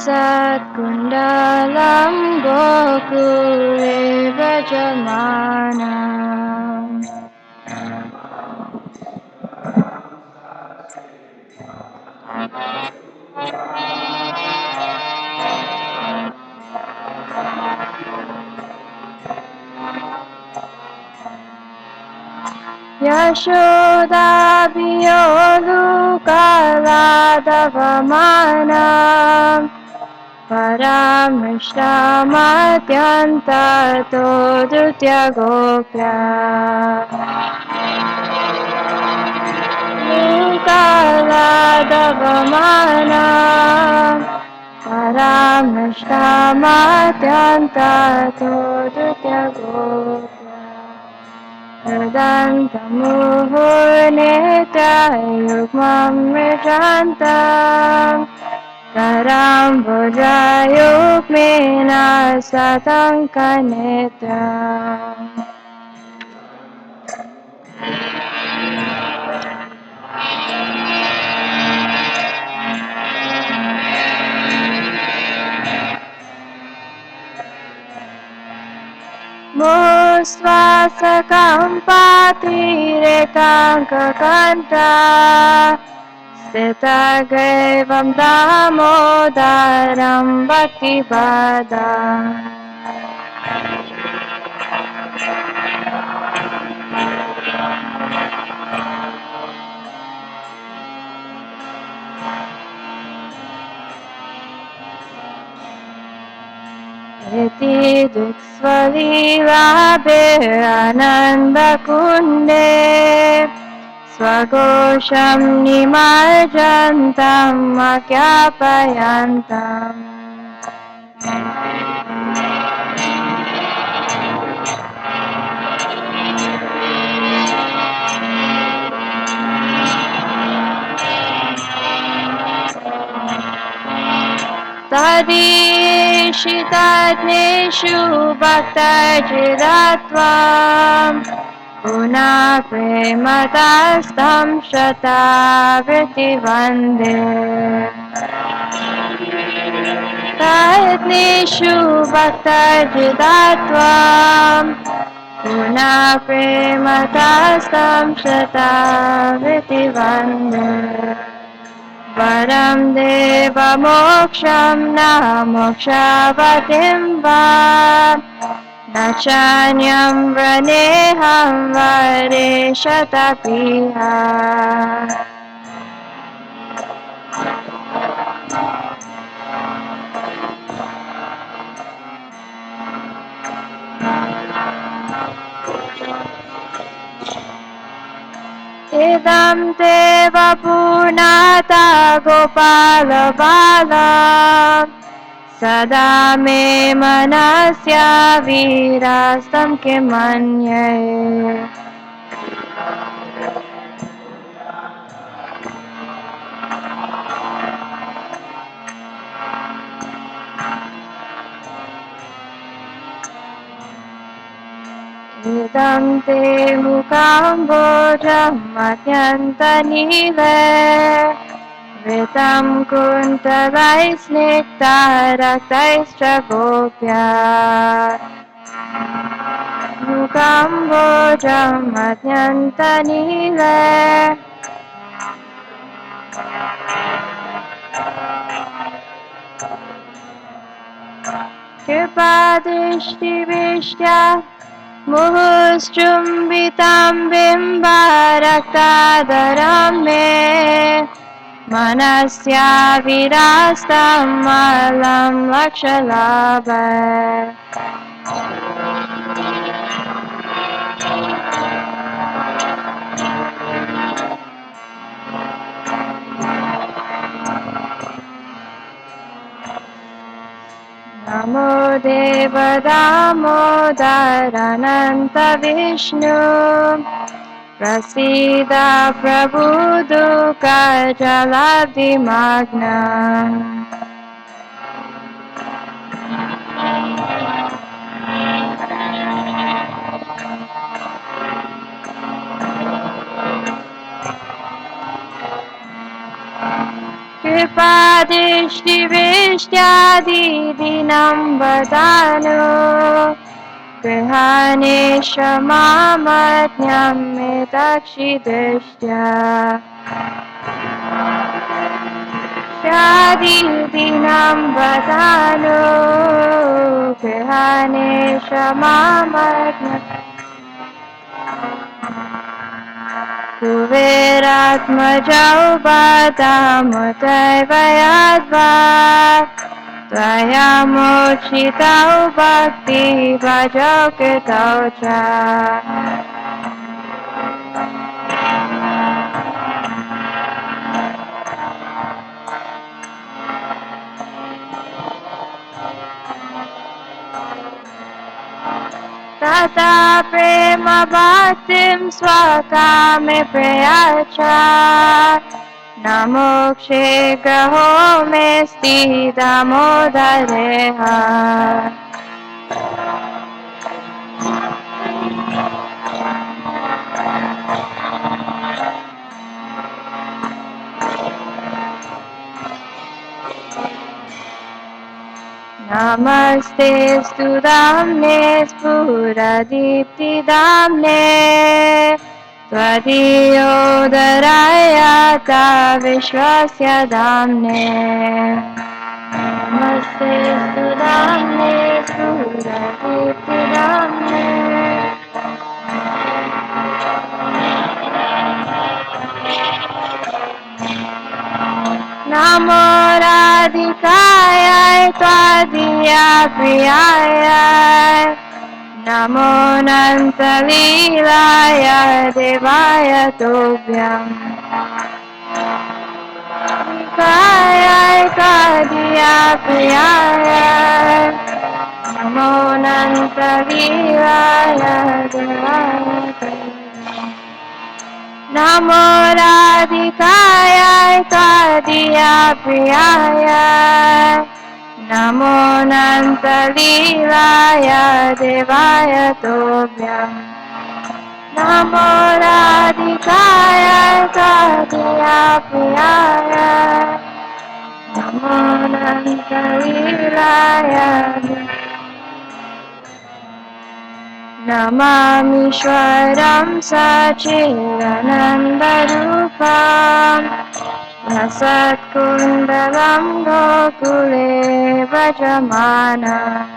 सत्कुण्डलं गोकुले व्रजमानम् यशोदाभियोलुकालादवमानम् परामृष्टामत्यन्ततो द्वितीयगोप्या लुकालादवमानम् परामृष्टामत्यन्ततो द्वितीयगोप्या हृदन्तमुहुर्नेत्रयुग्मं मृषान्तम् कराम्बुजयुग्मेन सतङ्कनेत्रम् मुस्वासकम्पातिरेकाङ्ककण्ठा स्थितग्रीवं दामोदरं भक्तिपदा इति दुःस्वलीलाभिरानन्दकुण्डे स्वघोषं निमज्जन्तम् अज्ञापयन्तम् तदीशितज्ञेषु भक्तचिदत्वम् पुनः प्रेमतस्तं शतावृत्तिवन्दे तज्ञेषु भक्तचिदत्वम् पुनः प्रेमतस्तं शतावृत्तिवन्दे वरं देवमोक्षं न मोक्षवतीं वा न चान्यं वनेहं वरे शतपिह इदं ते वपुनाथा गोपालबाला सदा मे मनस्य वीरास्तं किमन्ये इदं ते मुखाम्बोजम् अत्यन्तनीले ऋतं कुन्तलैः स्निग्धरक्तैश्च गोप्या मुखाम्बोजम् अत्यन्तनीले कृपादृष्टिविष्ट्या मुहुश्चुम्बितं बिम्बरक्तादरं मे मनस्या विरास्तं मलं लक्षलाभ नमो देव दामोदरानन्त विष्णु प्रसीद प्रभुदुःखजलधिमग्ना कृपादृष्टिवेष्ट्यादिदिनं वदानो गृहाणेश मामज्ञं मे दक्षिदृष्ट्या शादिदिनं वदानो गृहाणेश मामज्ञम् कुबेरात्मजौ बाधामुदैव याद्वा त्वया मोक्षितौ भक्तिभजौ कृतौ च तथा प्रेम भक्तिं स्वकामे प्रयाच न मोक्षे ग्रहो मेऽस्ति दामोदरेह नमस्ते स्तुदाम्ने स्फुरदीप्तिदाम्ने त्वदीयोदराय ता विश्वस्य दाम्ने नमस्ते स्तुदाम्ने स्फुरदीप्तिदाम्ने नमो राधिकाय त्वदीया प्रियाय नमो अनन्तलीलाय देवाय तुभ्यम् राधिकाय त्वदीया प्रियाय नमो अनन्तलीलाय देवाय तुभ्यम् नमो राधिकाय त्वदीया प्रियाय नमो अनन्तलीलाय देवाय तुभ्यम् नमो राधिकाय त्वदीया प्रियाय नमो अनन्तलीलाय नमामीश्वरं सच्चिदानन्दरूपम् रसत्कुण्डलं गोकुले व्रजमानम्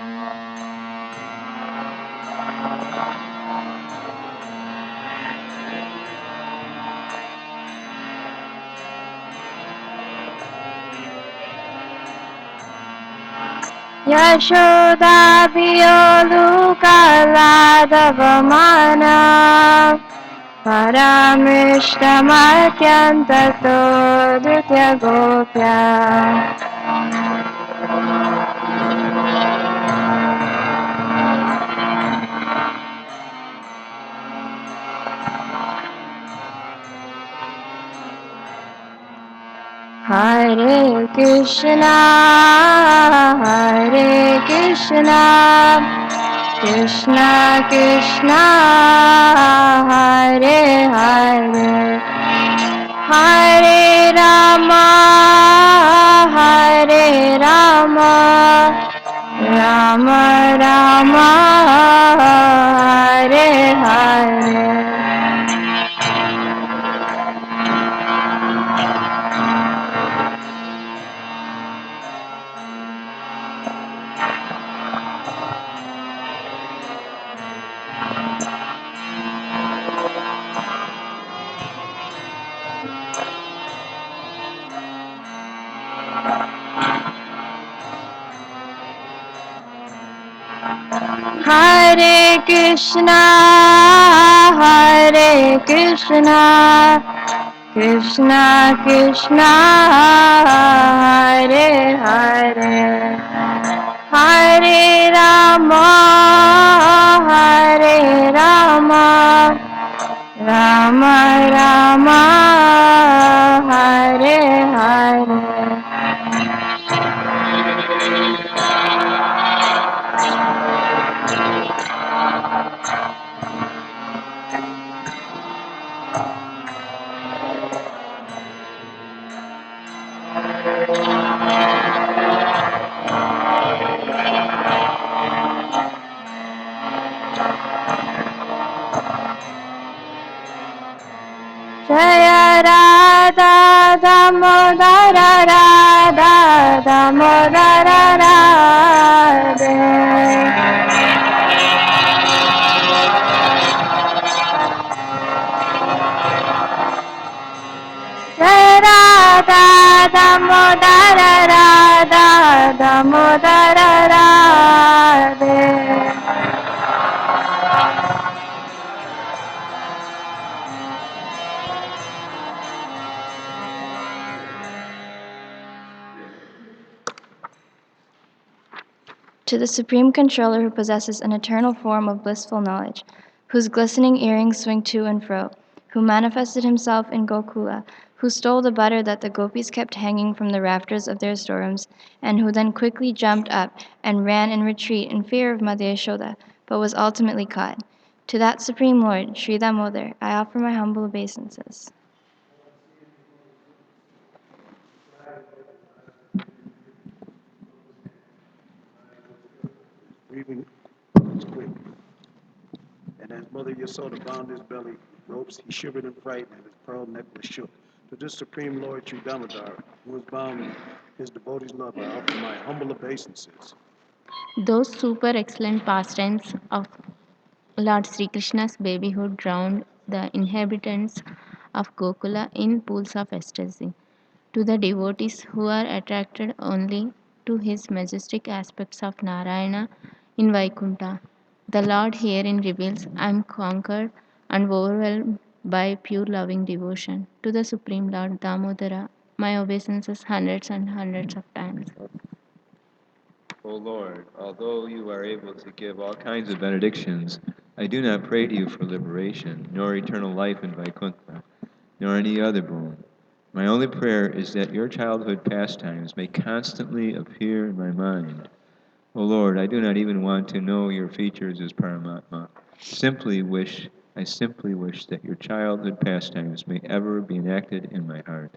यशोदाभियोलुकालादवमानम् परामृष्टमत्यन्ततो धृत्यगोप्या हरे Krishna Krishna Krishna Hare Hare Hare Ram Ram Ram Hare Hare Hare Krishna Krishna Krishna Hare Hare Hare Ram Ram Ram Hare Hare Jaya Radha Damodara Radha Damodara Radhe. Jaya Radha Damodara Radha Damodara Radhe. To the Supreme Controller who possesses an eternal form of blissful knowledge, whose glistening earrings swing to and fro, who manifested himself in Gokula, who stole the butter that the gopis kept hanging from the rafters of their storerooms, and who then quickly jumped up and ran in retreat in fear of Mother Yashoda, but was ultimately caught. To that Supreme Lord, Sri Damodar, I offer my humble obeisances. Breathing was quick. And as Mother Yasoda bound his belly with ropes, he shivered in fright, and his pearl necklace shook. To this Supreme Lord Sri Damodar, who has bound his devotee's love, I offer my humble obeisances. Those super excellent pastimes of Lord Sri Krishna's babyhood drowned the inhabitants of Gokula in pools of ecstasy. To the devotees who are attracted only to his majestic aspects of Narayana in Vaikuntha, the Lord herein reveals, I am conquered and overwhelmed by pure loving devotion. To the Supreme Lord Damodara, my obeisances hundreds and hundreds of times. O Lord, although you are able to give all kinds of benedictions, I do not pray to you for liberation, nor eternal life in Vaikuntha, nor any other boon. My only prayer is that your childhood pastimes may constantly appear in my mind. O Lord, I do not even want to know your features as Paramatma. I simply wish that your childhood pastimes may ever be enacted in my heart.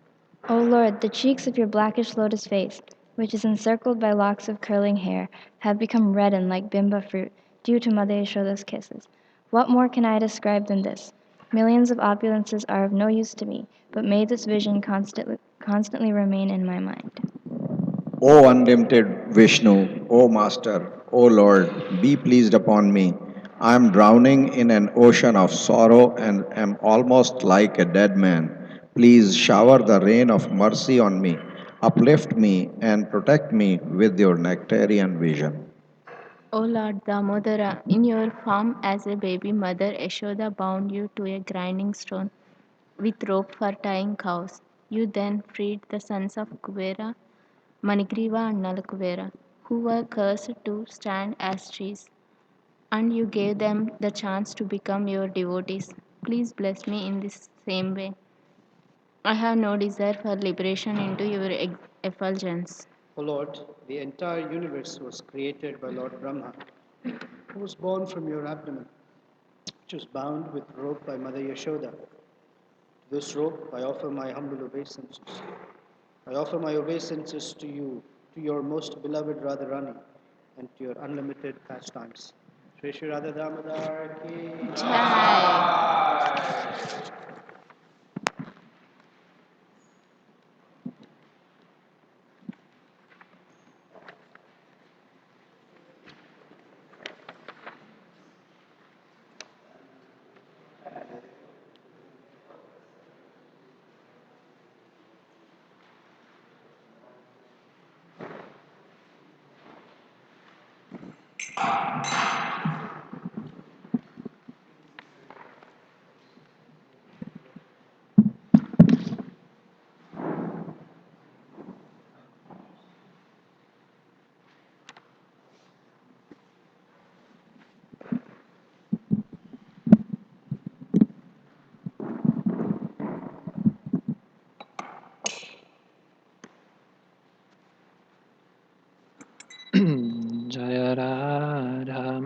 O Lord, the cheeks of your blackish lotus face, which is encircled by locks of curling hair, have become reddened like bimba fruit, due to Mother Yashoda's kisses. What more can I describe than this? Millions of opulences are of no use to me, but may this vision constantly remain in my mind. O unlimited Vishnu, O Master, O Lord, be pleased upon me. I am drowning in an ocean of sorrow and am almost like a dead man. Please shower the rain of mercy on me. Uplift me and protect me with your nectarian vision. O Lord Damodara, in your form as a baby, Mother Yashoda bound you to a grinding stone with rope for tying cows. You then freed the sons of Kuvera, Manigriva and Nalakuvera, who were cursed to stand as trees, and you gave them the chance to become your devotees. Please bless me in this same way. I have no desire for liberation into your effulgence. O Lord, the entire universe was created by Lord Brahma, who was born from your abdomen, which was bound with rope by Mother Yashoda. To this rope I offer my humble obeisances. I offer my obeisances to you, to your most beloved Radharani, and to your unlimited pastimes. Shri Shri Radha Damodar ki Jai. Jaya Radha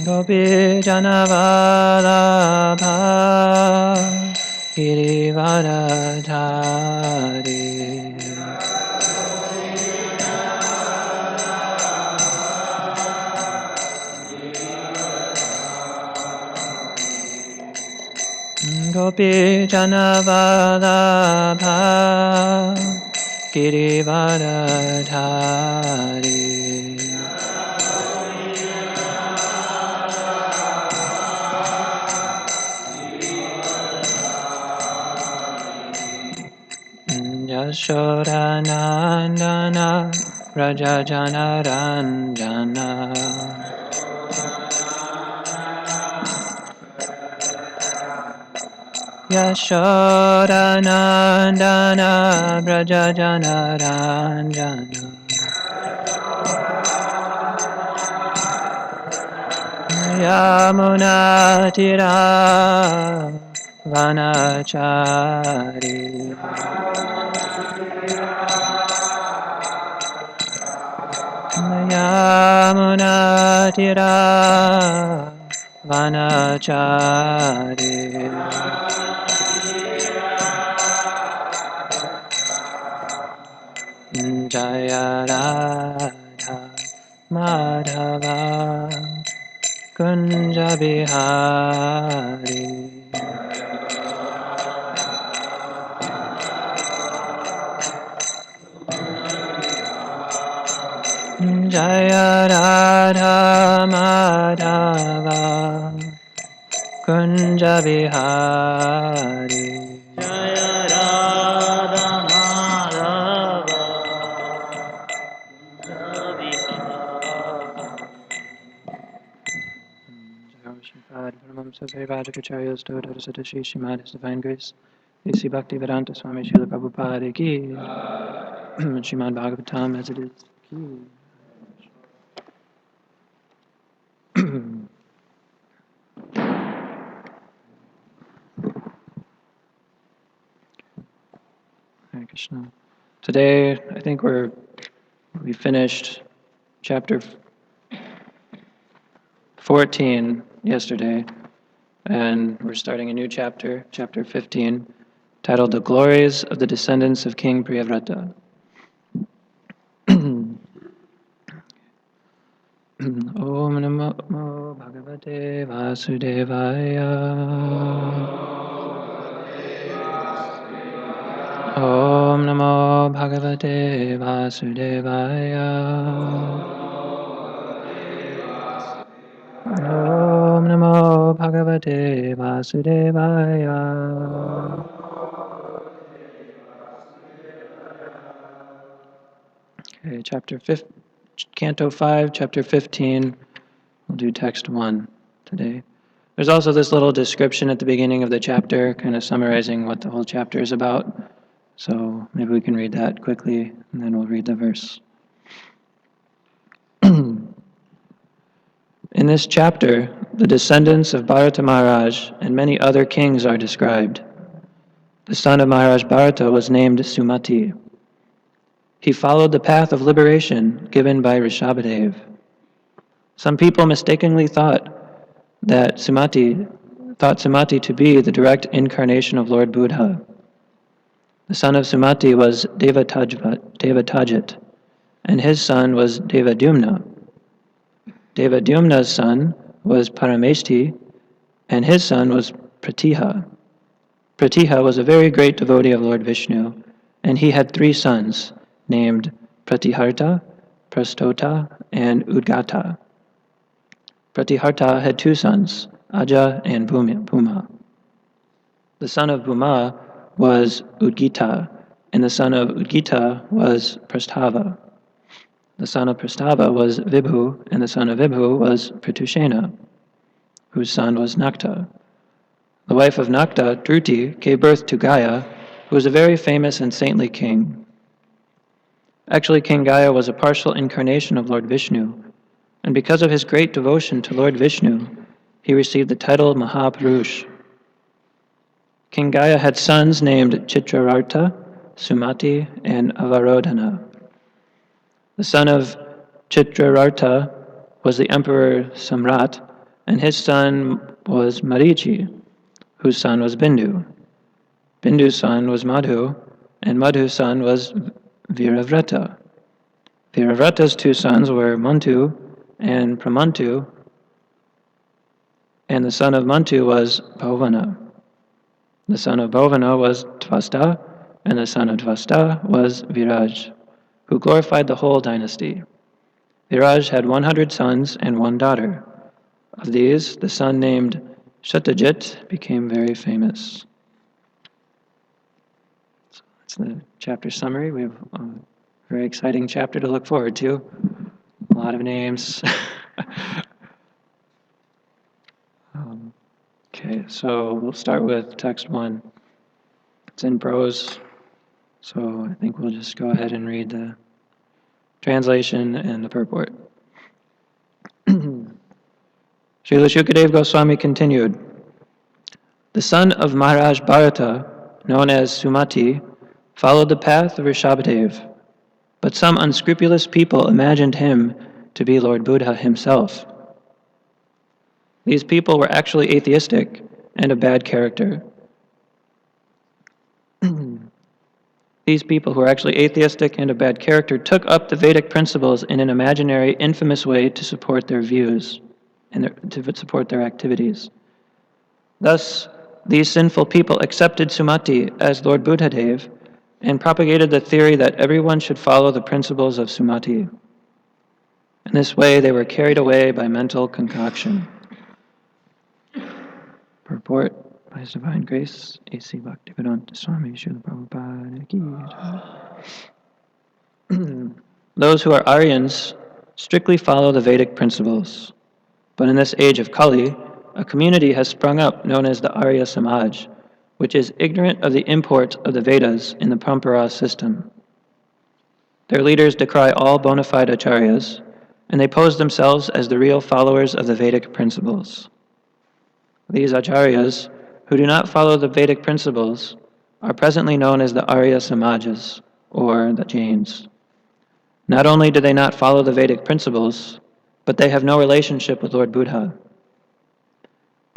Gopi Janavalabha Girivaradhari Gopi Janavalabha Girivaradhari Yashodanandana Rajajana Ranjana Yashodanandana Rajajana Ranjana Yamunatira Vanachari Yamunatira Vanachari Jaya Radha Madhava Kunja Bihari Jaya Radha Madhava Kunja Bihari Jaya Radha Madhava Paramahamsa Vairajacharya Stotra Satashi Shrimad His Divine Grace A.C. Bhaktivedanta Swami Srila Prabhupada Ki Shrimad Bhagavatam as it is Ki Hare Krishna. Today, I think we finished chapter 14 yesterday, and we're starting a new chapter, chapter 15, titled The Glories of the Descendants of King Priyavrata. Om Namo Bhagavate Vasudevaya. Om Namo Bhagavate Vasudevaya. Om Namo Bhagavate Vasudevaya. Okay, Canto 5, Chapter 15. We'll do text 1 today. There's also this little description at the beginning of the chapter, kind of summarizing what the whole chapter is about. So maybe we can read that quickly, and then we'll read the verse. In this chapter, the descendants of Bharata Maharaj and many other kings are described. The son of Maharaj Bharata was named Sumati. He followed the path of liberation given by Rishabhadev. Some people mistakenly thought Sumati to be the direct incarnation of Lord Buddha. The son of Sumati was Devatajit, and his son was Devadumna. Devadumna's son was Parameshti, and his son was Pratiha. Pratiha was a very great devotee of Lord Vishnu, and he had 3 sons, named Pratiharta, Prastota, and Udgata. Pratiharta had 2 sons, Aja and Bhuma. The son of Bhuma was Udgita, and the son of Udgita was Prasthava. The son of Prasthava was Vibhu, and the son of Vibhu was Pritushena, whose son was Nakta. The wife of Nakta, Druti, gave birth to Gaya, who was a very famous and saintly king. Actually, King Gaya was a partial incarnation of Lord Vishnu, and because of his great devotion to Lord Vishnu, he received the title Mahapurush. King Gaya had sons named Chitrararta, Sumati, and Avarodhana. The son of Chitrararta was the Emperor Samrat, and his son was Marichi, whose son was Bindu. Bindu's son was Madhu, and Madhu's son was Viravrata. Viravrata's two sons were Mantu and Pramantu, and the son of Mantu was Bhavana. The son of Bhavana was Tvasta, and the son of Tvasta was Viraj, who glorified the whole dynasty. Viraj had 100 sons and one daughter. Of these, the son named Satyajit became very famous. So that's the chapter summary. We have a very exciting chapter to look forward to. A lot of names. Okay, so we'll start with text 1. It's in prose, so I think we'll just go ahead and read the translation and the purport. Srila Shukadev Goswami continued, the son of Maharaj Bharata, known as Sumati, followed the path of Rishabhadev, but some unscrupulous people imagined him to be Lord Buddha himself. These people were actually atheistic and of bad character. These people who are actually atheistic and of bad character took up the Vedic principles in an imaginary, infamous way to support their views and to support their activities. Thus, these sinful people accepted Sumati as Lord Buddhadev and propagated the theory that everyone should follow the principles of Sumati. In this way, they were carried away by mental concoction. Purport by His Divine Grace, A.C. Bhaktivedanta Swami Srila Prabhupada Ki Jai. Those who are Aryans strictly follow the Vedic principles. But in this age of Kali, a community has sprung up known as the Arya Samaj, which is ignorant of the import of the Vedas in the Parampara system. Their leaders decry all bona fide acharyas, and they pose themselves as the real followers of the Vedic principles. These acharyas, who do not follow the Vedic principles, are presently known as the Arya Samajas, or the Jains. Not only do they not follow the Vedic principles, but they have no relationship with Lord Buddha.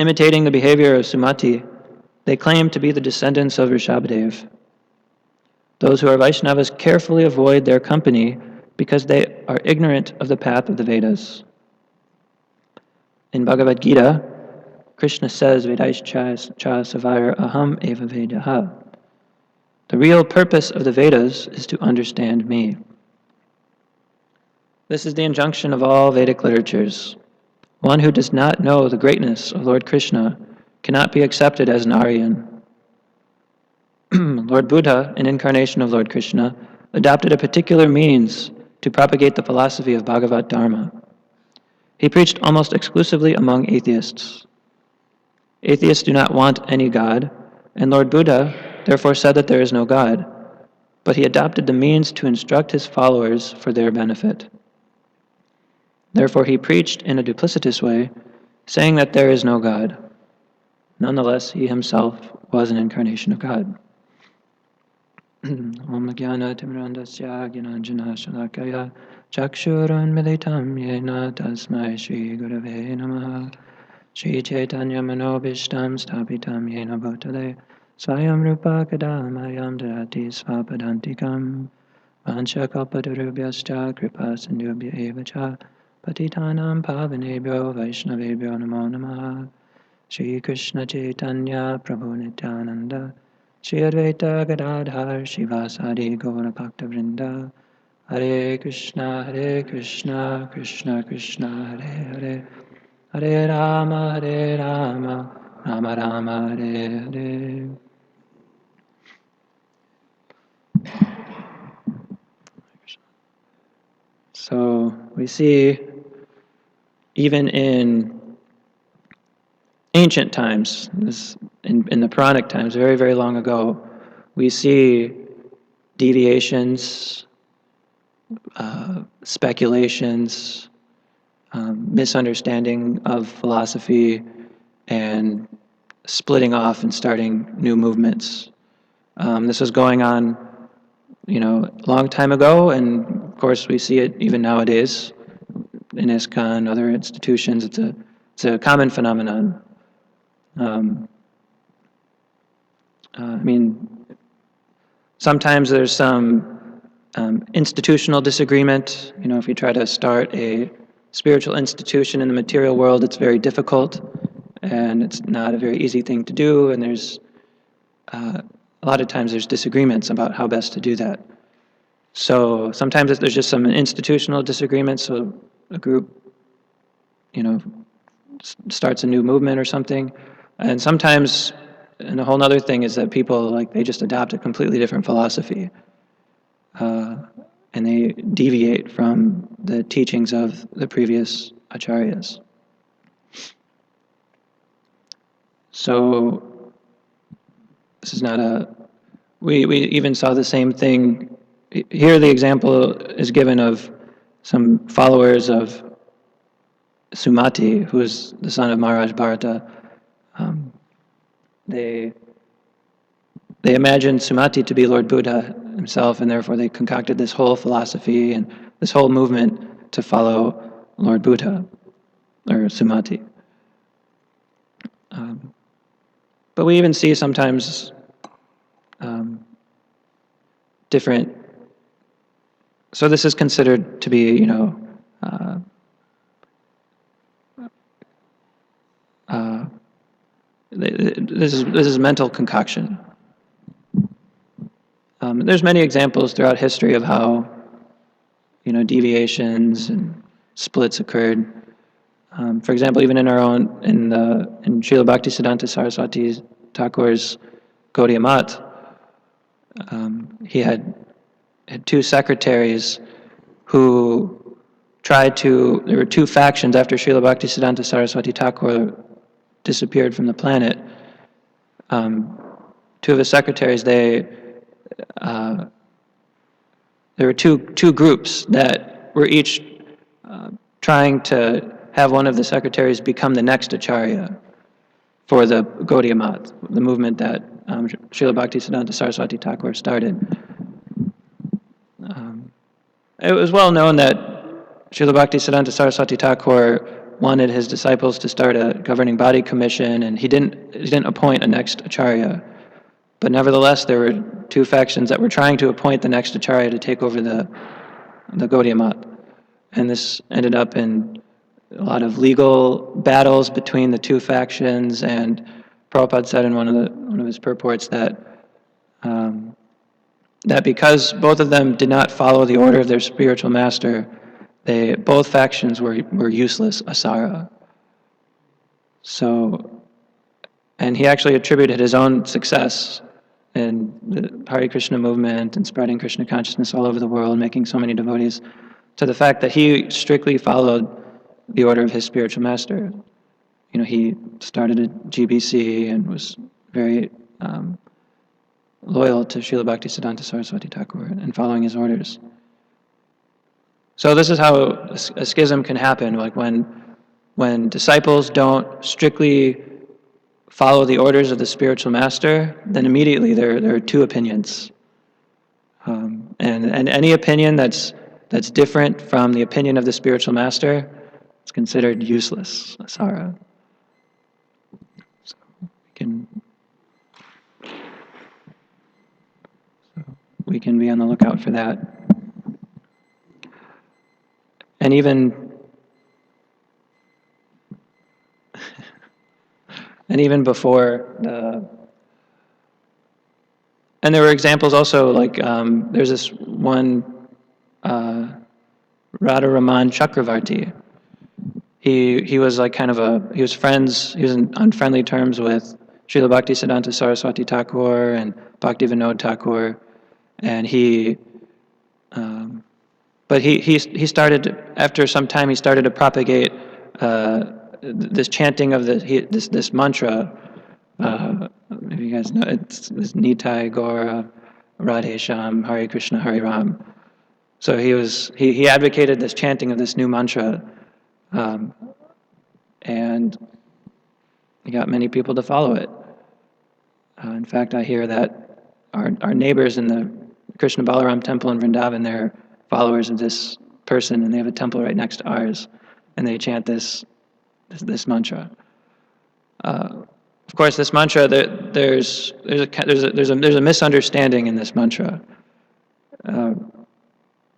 Imitating the behavior of Sumati, they claim to be the descendants of Rishabhadev. Those who are Vaishnavas carefully avoid their company because they are ignorant of the path of the Vedas. In Bhagavad Gita, Krishna says, Vedaischa savara aham eva vedaha. The real purpose of the Vedas is to understand me. This is the injunction of all Vedic literatures. One who does not know the greatness of Lord Krishna cannot be accepted as an Aryan. Lord Buddha, an incarnation of Lord Krishna, adopted a particular means to propagate the philosophy of Bhagavat Dharma. He preached almost exclusively among atheists. Atheists do not want any God, and Lord Buddha therefore said that there is no God, but he adopted the means to instruct his followers for their benefit. Therefore he preached in a duplicitous way, saying that there is no God. Nonetheless, he himself was an incarnation of God. Om Jnana Timirandasya Gyananjana Shalakaya Chakshuran Militam Yena Tasmai Shri Gurave Namaha Shri Chaitanya Manobishtam Stapitam Yena Bhutale Swayam Rupa Kadamayam Dharati Svapadantikam Vancha Kalpatarubhyascha Kripa Sindhubhya Evacha Patitanam Pavanebhyo Vaishnavebhyo Namo Namaha Shri Krishna Chaitanya Prabhu Nityananda Shri Advaita Gadadhar Shivasadi Gaura Bhakta Vrinda Hare Krishna Krishna Krishna Hare Hare Hare Rama Rama Rama Hare Hare. So we see even in ancient times, in the Puranic times, very, very long ago, we see deviations, speculations, misunderstanding of philosophy, and splitting off and starting new movements. This was going on, a long time ago, and of course we see it even nowadays in ISKCON, other institutions. It's a common phenomenon. Sometimes there's some institutional disagreement. If you try to start a spiritual institution in the material world, it's very difficult, and it's not a very easy thing to do, and there's a lot of times there's disagreements about how best to do that. So sometimes there's just some institutional disagreements, so a group, starts a new movement or something, and sometimes, and a whole other thing is that people, they just adopt a completely different philosophy, and they deviate from the teachings of the previous acharyas. So this is not we even saw the same thing. Here the example is given of some followers of Sumati, who is the son of Maharaj Bharata. They imagined Sumati to be Lord Buddha himself, and therefore they concocted this whole philosophy and this whole movement to follow Lord Buddha, or Sumati. But we even see sometimes different. So this is considered to be, this is mental concoction. There's many examples throughout history of how, deviations and splits occurred. For example, even in Srila Bhaktisiddhanta Saraswati Thakur's Gaudiya Math, he had two secretaries who there were two factions after Srila Bhaktisiddhanta Saraswati Thakur disappeared from the planet. Two of the secretaries, there were two groups that were each trying to have one of the secretaries become the next acharya for the Gaudiya Math, the movement that Srila Bhaktisiddhanta Saraswati Thakur started. It was well known that Srila Bhaktisiddhanta Saraswati Thakur wanted his disciples to start a governing body commission, and he didn't appoint a next acharya. But nevertheless, there were two factions that were trying to appoint the next acharya to take over the Gaudiya Math. And this ended up in a lot of legal battles between the two factions, and Prabhupada said in one of his purports that because both of them did not follow the order of their spiritual master, both factions were useless asara. So, and he actually attributed his own success in the Hare Krishna movement and spreading Krishna consciousness all over the world, making so many devotees, to the fact that he strictly followed the order of his spiritual master. He started a GBC and was very loyal to Srila Bhaktisiddhanta Saraswati Thakur and following his orders. So this is how a schism can happen, like when disciples don't strictly follow the orders of the spiritual master, then immediately there are two opinions. And any opinion that's different from the opinion of the spiritual master is considered useless, asara. So we can be on the lookout for that. And even before and there were examples also, like there's this one Radharaman Chakravarti. He was like he was on friendly terms with Srila Bhaktisiddhanta Saraswati Thakur and Bhaktivinoda Thakur, and but he started, after some time, he started to propagate this chanting of this mantra. Maybe you guys know, it's this Nitai Gaura Radhe Sham Hare Krishna Hare Ram. So he advocated this chanting of this new mantra, and he got many people to follow it. In fact, I hear that our neighbors in the Krishna Balaram temple in Vrindavan, they're followers of this person, and they have a temple right next to ours, and they chant this mantra. Of course, this mantra, there's a misunderstanding in this mantra,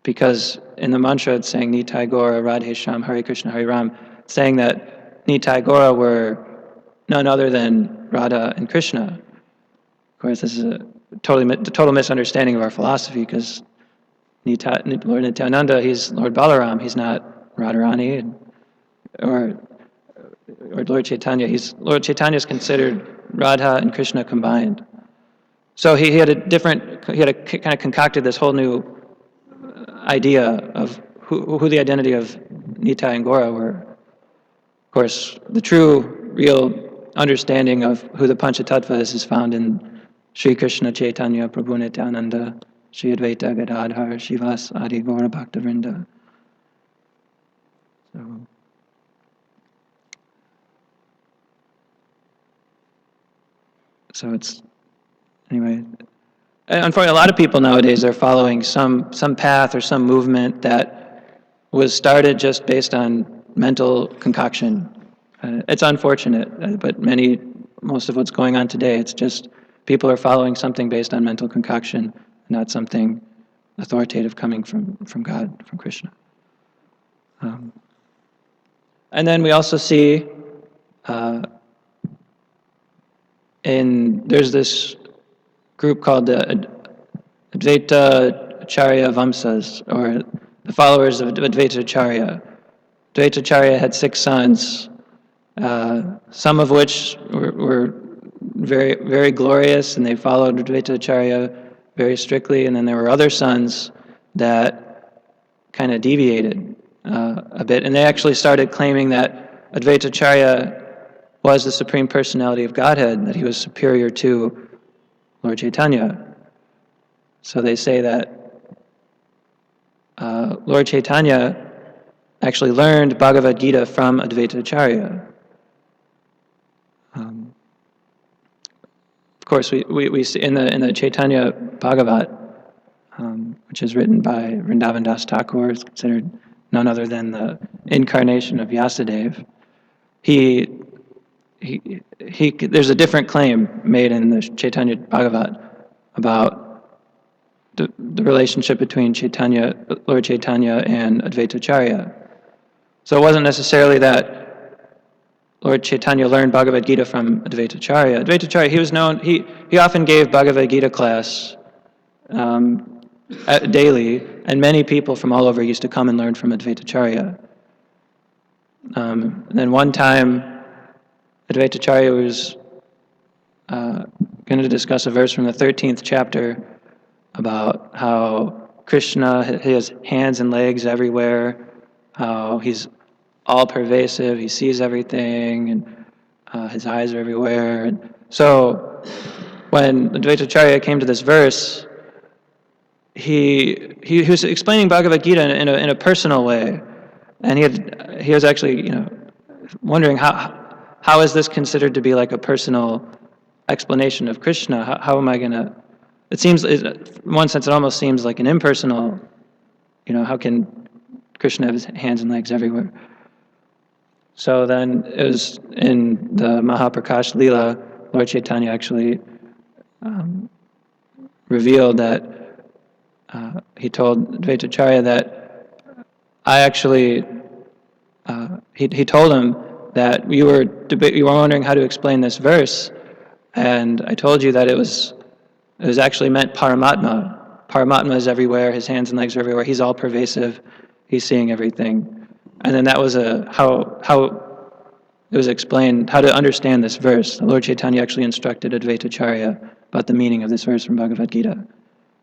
because in the mantra it's saying Nitai Gora Radhe Sham Hare Krishna Hare Ram, saying that Nitai Gora were none other than Radha and Krishna. Of course, this is a total misunderstanding of our philosophy, because Lord Nityananda, he's Lord Balaram, he's not Radharani, or Lord Chaitanya. Lord Chaitanya is considered Radha and Krishna combined. So he had kind of concocted this whole new idea of who the identity of Nitai and Gora were. Of course, the true, real understanding of who the Panchatattva is found in Sri Krishna Chaitanya Prabhu Nityananda, Sri Advaita Gadadhar, Shivas Adi Gaura Bhaktavrinda. So it's, anyway, unfortunately, a lot of people nowadays are following some path or some movement that was started just based on mental concoction. It's unfortunate, but most of what's going on today, it's just people are following something based on mental concoction, not something authoritative coming from God, from Krishna. And then we also see there's this group called the Advaita Acharya Vamsas, or the followers of Advaita Acharya. Advaita Acharya had 6 sons, some of which were very, very glorious, and they followed Advaita Acharya very strictly, and then there were other sons that kind of deviated a bit, and they actually started claiming that Advaita Acharya was the Supreme Personality of Godhead, that he was superior to Lord Chaitanya. So they say that Lord Chaitanya actually learned Bhagavad Gita from Advaita Acharya. Of course, we see in the Chaitanya Bhagavat, which is written by Vrindavan Das Thakur, is considered none other than the incarnation of Vyasadeva. There's a different claim made in the Chaitanya Bhagavat about the relationship between Lord Chaitanya and Advaita Acharya. So it wasn't necessarily that Lord Chaitanya learned Bhagavad Gita from Advaita Acharya. Advaita Acharya, he often gave Bhagavad Gita class daily, and many people from all over used to come and learn from Advaita Acharya. And then one time, Advaita Acharya was going to discuss a verse from the 13th chapter about how Krishna, he has hands and legs everywhere, how he's all pervasive, he sees everything, and his eyes are everywhere. And so when Advaita Acharya came to this verse, he was explaining Bhagavad Gita in a personal way, and he was actually wondering how is this considered to be like a personal explanation of Krishna? How am I going to? It seems, in one sense, it almost seems like an impersonal. How can Krishna have his hands and legs everywhere? So then it was in the Mahaprakash Leela, Lord Chaitanya actually revealed that he told Advaita Acharya that he told him that you were wondering how to explain this verse, and I told you that it was actually meant Paramatma. Paramatma is everywhere, his hands and legs are everywhere, he's all pervasive, he's seeing everything. And then that was how it was explained, how to understand this verse. Lord Chaitanya actually instructed Advaita Acharya about the meaning of this verse from Bhagavad Gita.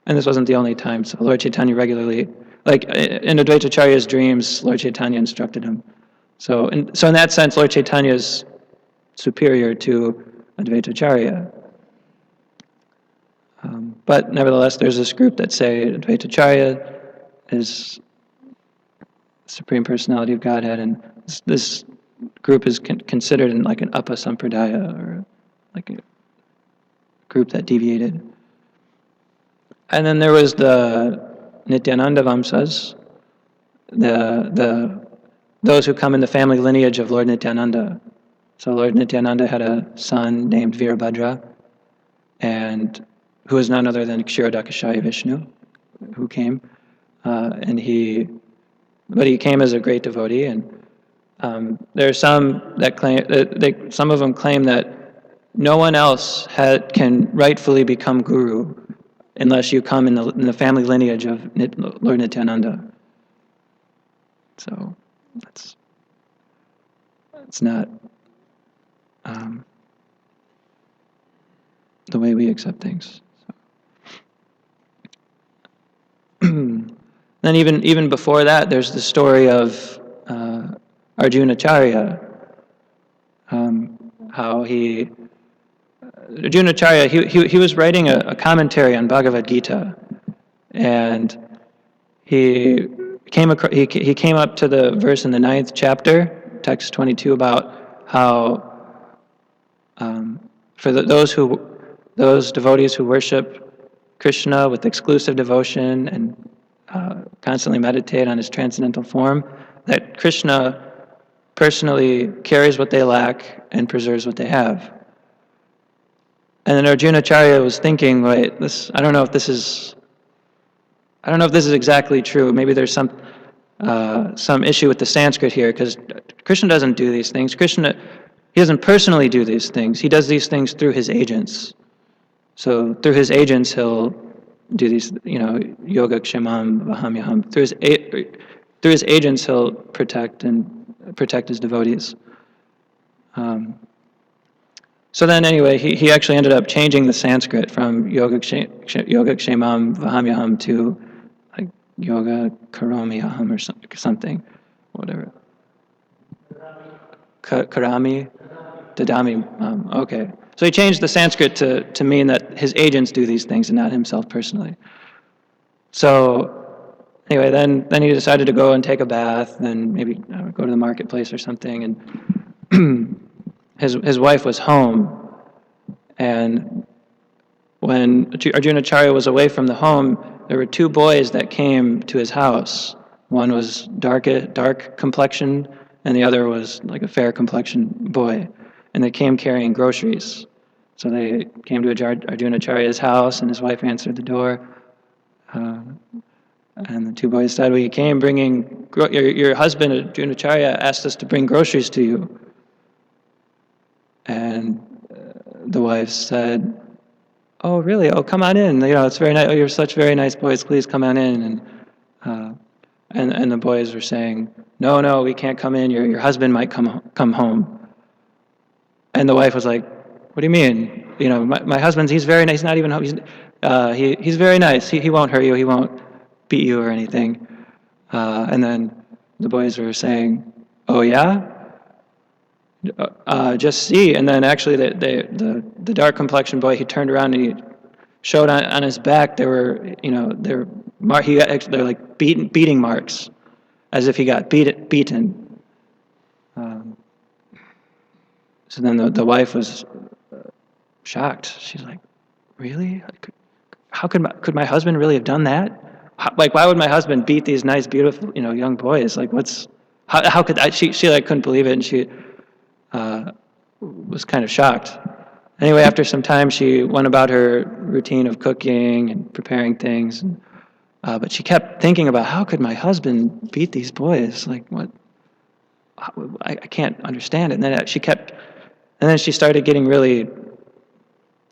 And this wasn't the only time, so Lord Chaitanya regularly, like in Advaita Acharya's dreams, Lord Chaitanya instructed him. So in that sense, Lord Chaitanya is superior to Advaita Acharya. But nevertheless, there's this group that say Advaita Acharya is the Supreme Personality of Godhead, and this group is considered in like an Uppa Sampradaya, or like a group that deviated. And then there was the Nityananda Vamsas, those who come in the family lineage of Lord Nityananda. So Lord Nityananda had a son named Virabhadra, and who is none other than Kshirodakashayi Vishnu, who came, but he came as a great devotee, and there are some that claim some of them claim that no one else can rightfully become guru unless you come in the family lineage of Lord Nityananda. So it's not the way we accept things. Then even before that, there's the story of Arjunacharya, how Arjunacharya, he was writing a commentary on Bhagavad Gita, and he came up to the verse in the 9th chapter, text 22, about how for those devotees who worship Krishna with exclusive devotion and constantly meditate on his transcendental form, that Krishna personally carries what they lack and preserves what they have. And then Arjunacharya was thinking, wait, I don't know if this is exactly true. Maybe there's some issue with the Sanskrit here, because Krishna doesn't do these things. He doesn't personally do these things. He does these things through his agents. So through his agents, he'll do these, yoga kshemam vahamyaham. Through his agents, he'll protect his devotees. So then, anyway, he actually ended up changing the Sanskrit from yoga kshemam vahamyaham to like yoga karomi aham or something, whatever. Karami, dadami. Okay. So he changed the Sanskrit to mean that his agents do these things and not himself personally. So anyway, then he decided to go and take a bath, then maybe go to the marketplace or something, and his wife was home, and when Arjunacharya was away from the home, there were two boys that came to his house. One was dark complexion, and the other was like a fair complexion boy, and they came carrying groceries. So they came to Arjunacharya's house, and his wife answered the door. And the two boys said, "We came bringing your husband, Arjunacharya, asked us to bring groceries to you." And the wife said, "Oh, really? Oh, come on in. It's very nice. Oh, you're such very nice boys. Please come on in." And the boys were saying, "No, we can't come in. Your husband might come home." And the wife was like, "What do you mean? My husband's, he's very nice. Not even home. He's very nice. He won't hurt you. He won't beat you or anything." And then the boys were saying, "Oh yeah? Just see." And then actually the dark complexion boy, he turned around and he showed on his back they're like beating marks, as if he got beaten. So then the wife was shocked. She's like, "Really? How could my husband really have done that? Why would my husband beat these nice, beautiful, young boys? Like, how could I?" She like couldn't believe it, and she was kind of shocked. Anyway, after some time, she went about her routine of cooking and preparing things, but she kept thinking about, how could my husband beat these boys? Like, what? I can't understand it. And then she started getting really,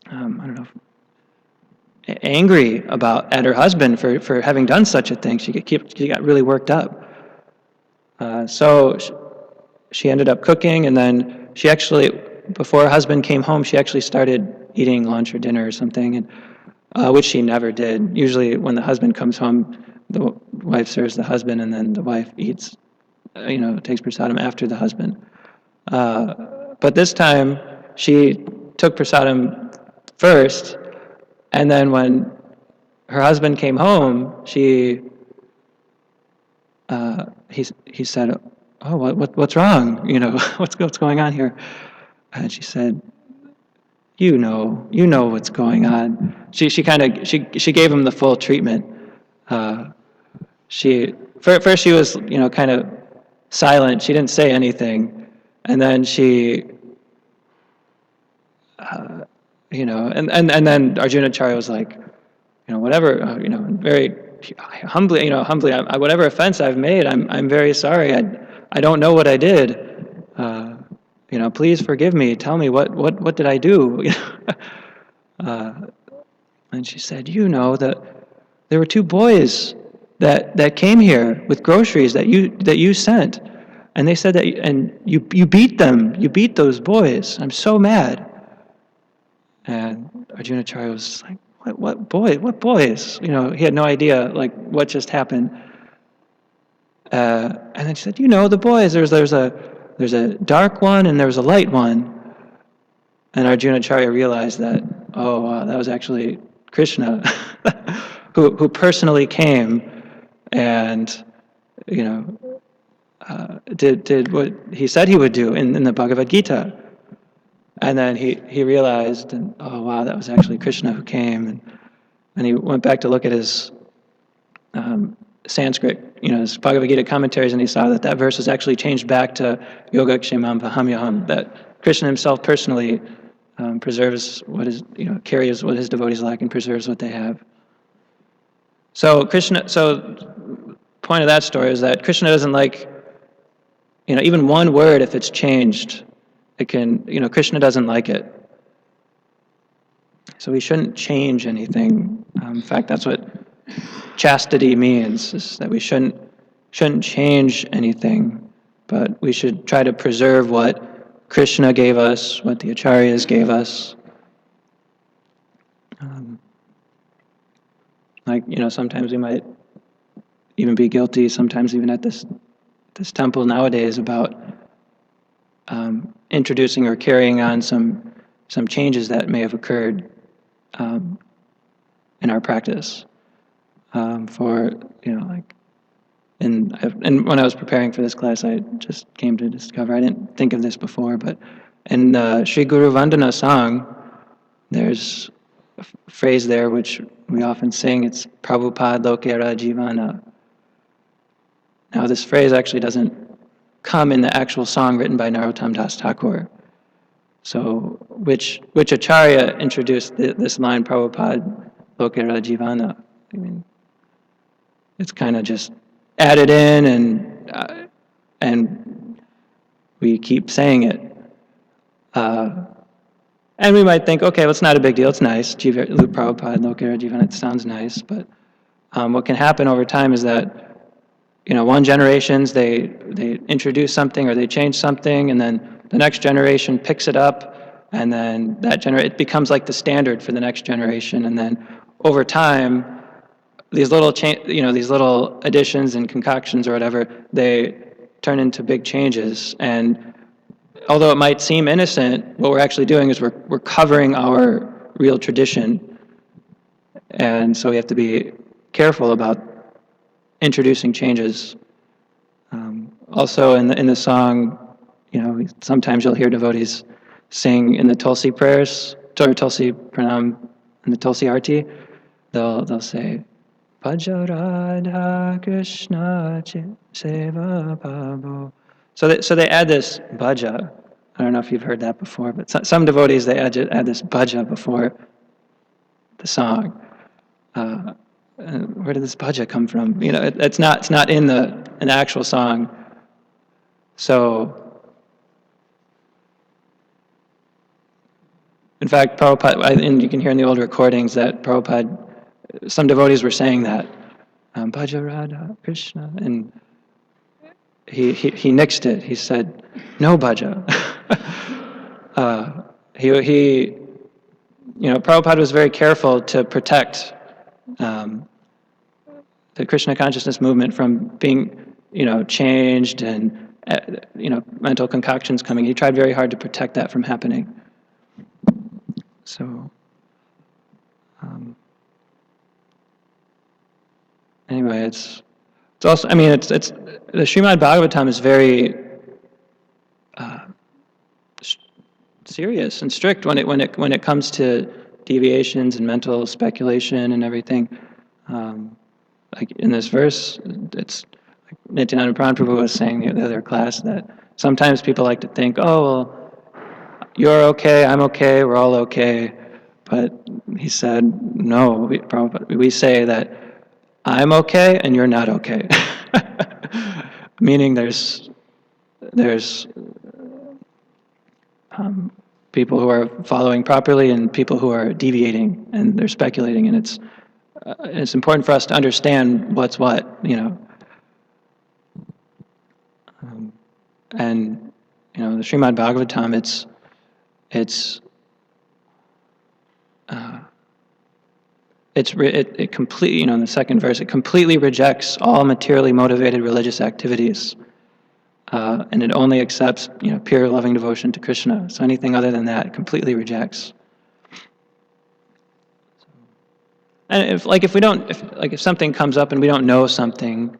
I don't know, angry at her husband for having done such a thing. She got really worked up. So she ended up cooking, and then she actually, before her husband came home, she actually started eating lunch or dinner or something, and which she never did. Usually when the husband comes home, the wife serves the husband, and then the wife eats, takes prasadam after the husband. But this time, she took prasadam first, and then when her husband came home, he said, oh, what's wrong? What's going on here? And she said, you know what's going on. She kind of she gave him the full treatment. She first she was kind of silent. She didn't say anything, and then she and then Arjunacharya was like, whatever, very humbly, whatever offense I've made, I'm very sorry. I don't know what I did. Please forgive me. Tell me what did I do? And she said, that there were two boys that came here with groceries that you sent, and they said that and you beat them. You beat those boys. I'm so mad. And Arjunacharya was like, what boys? He had no idea like what just happened. And then she said, the boys. There's a dark one and there's a light one. And Arjunacharya realized that, oh wow, that was actually Krishna, who personally came and did what he said he would do in the Bhagavad Gita. And then he realized, and oh wow, that was actually Krishna who came, and he went back to look at his Sanskrit, his Bhagavad Gita commentaries, and he saw that verse is actually changed back to Yogakshemam Vahamyaham, that Krishna himself personally preserves carries what his devotees lack and preserves what they have. So point of that story is that Krishna doesn't like, even one word, if it's changed, Krishna doesn't like it. So we shouldn't change anything. In fact, that's what chastity means, is that we shouldn't change anything, but we should try to preserve what Krishna gave us, what the acharyas gave us. Sometimes we might even be guilty, sometimes even at this temple nowadays, about introducing or carrying on some changes that may have occurred in our practice. And when I was preparing for this class, I just came to discover, I didn't think of this before, but in the Sri Guru Vandana song, there's a phrase there which we often sing, it's Prabhupada Lokera Jivana. Now this phrase actually doesn't come in the actual song written by Narottam Das Thakur. So which acharya introduced this line, Prabhupada Lokera Jivana? I mean, it's kind of just added in, and we keep saying it. And we might think, okay, well, it's not a big deal, it's nice. Prabhupada Lokera Jivana, it sounds nice, but what can happen over time is that one generations they introduce something or they change something, and then the next generation picks it up, and then it becomes like the standard for the next generation, and then over time, these little these little additions and concoctions or whatever, they turn into big changes. And although it might seem innocent, what we're actually doing is we're covering our real tradition, and so we have to be careful about introducing changes. Also, in the song, sometimes you'll hear devotees sing in the Tulsi prayers, or Tulsi Pranam, in the Tulsi Arti. They'll say, Bhaja Radha Krishna Seva Bhavo. So they add this bhaja. I don't know if you've heard that before, but some devotees, they add this bhaja before the song. Where did this bhaja come from? It's not in an actual song. So, in fact, Prabhupada, and you can hear in the old recordings that Prabhupada, some devotees were saying that, Bhaja Radha Krishna, and he nixed it. He said, no bhaja. Prabhupada was very careful to protect the Krishna consciousness movement from being, changed and, mental concoctions coming. He tried very hard to protect that from happening. So, anyway, It's also, I mean, it's the Srimad Bhagavatam is very serious and strict when it comes to deviations and mental speculation and everything. Like in this verse, it's like Nityananda Prabhu was saying the other class that sometimes people like to think, oh, well, you're okay, I'm okay, we're all okay. But he said, no, we say that I'm okay and you're not okay. Meaning there's people who are following properly and people who are deviating and they're speculating, and it's important for us to understand what's what, and the Srimad Bhagavatam, it completely, in the second verse, it completely rejects all materially motivated religious activities, and it only accepts pure loving devotion to Krishna. So anything other than that, it completely rejects. And if something comes up and we don't know something,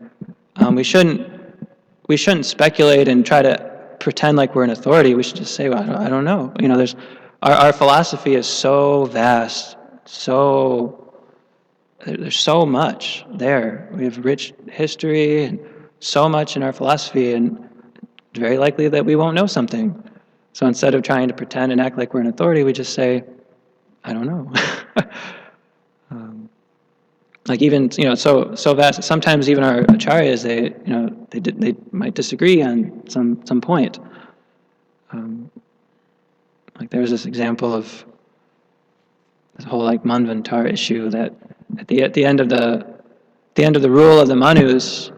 we shouldn't speculate and try to pretend like we're an authority. We should just say, well, I don't know. There's our philosophy is so vast, there's so much there. We have rich history and so much in our philosophy, and it's very likely that we won't know something. So instead of trying to pretend and act like we're an authority, we just say, I don't know. Like even so vast. Sometimes even our acharyas, they might disagree on some point. Like there was this example of this whole like Manvantar issue that at the end of the rule of the Manus,